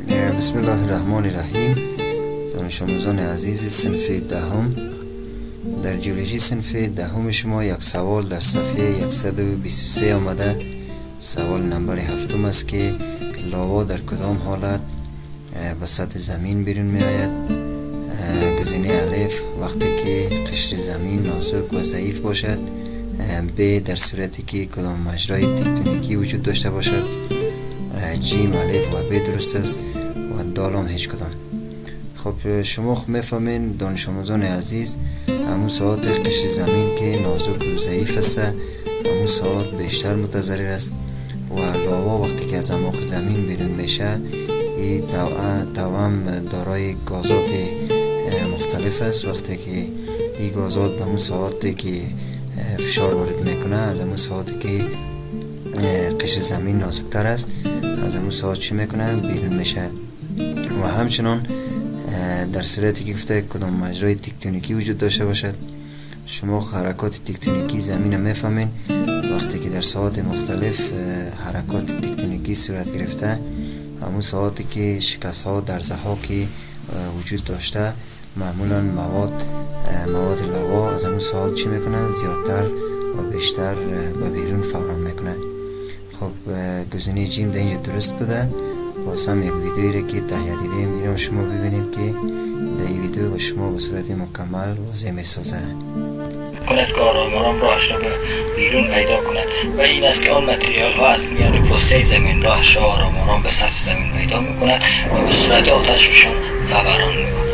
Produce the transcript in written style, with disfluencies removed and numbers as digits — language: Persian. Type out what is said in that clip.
بسم الله الرحمن الرحیم. دانش آموزان عزیز صنف دهم، در جیولوژی صنف دهم شما یک سوال در صفحه 123 آمده. سوال نمبر 7 است که لاوا در کدام حالت به سطح زمین بیرون می آید؟ گزینه الف وقتی که قشر زمین نازک و ضعیف باشد، ب در صورتی که کدام مجرای تکتونیکی وجود داشته باشد، جیم الف و ب درست است و دال هم هیچ کدام. خب شما میفهمین دانش آموزان عزیز، همون ساعت قشر زمین که نازک و ضعیف است، همون ساعت بیشتر متضرر است و لاوا وقتی که از اعماق زمین بیرون میشه این توام دارای گازات مختلف است. وقتی که این گازات به همون ساعتی که فشار وارد میکنه، از همون ساعتی که قشر زمین نازکتر است، از همون ساعت چی میکنه؟ بیرون میشه. و همچنان در صورتی که گفته کدام مجرای تکتونیکی وجود داشته باشد، شما حرکات تکتونیکی زمین رو میفهمین. وقتی که در ساعات مختلف حرکات تکتونیکی صورت گرفته، همون ساعتی که شکست ها درزه ها که وجود داشته، معمولا مواد لاوا از همون ساعت چی میکنه؟ زیادتر و بیشتر به بیرون فوران میکنه. خب گزینه جیم در اینجا درست بوده. باز هم یک ویدیویی را که تهیه دیده میرم شما ببینید که در این ویدیو با شما به صورت مکمل واضح میسازه. کند که آرام راهش را به بیرون پیدا کند و این است که آن متریال ها از میان پوسته زمین راهش را آرام به سطح زمین پیدا میکند و به صورت آتش فشان فوران میکند.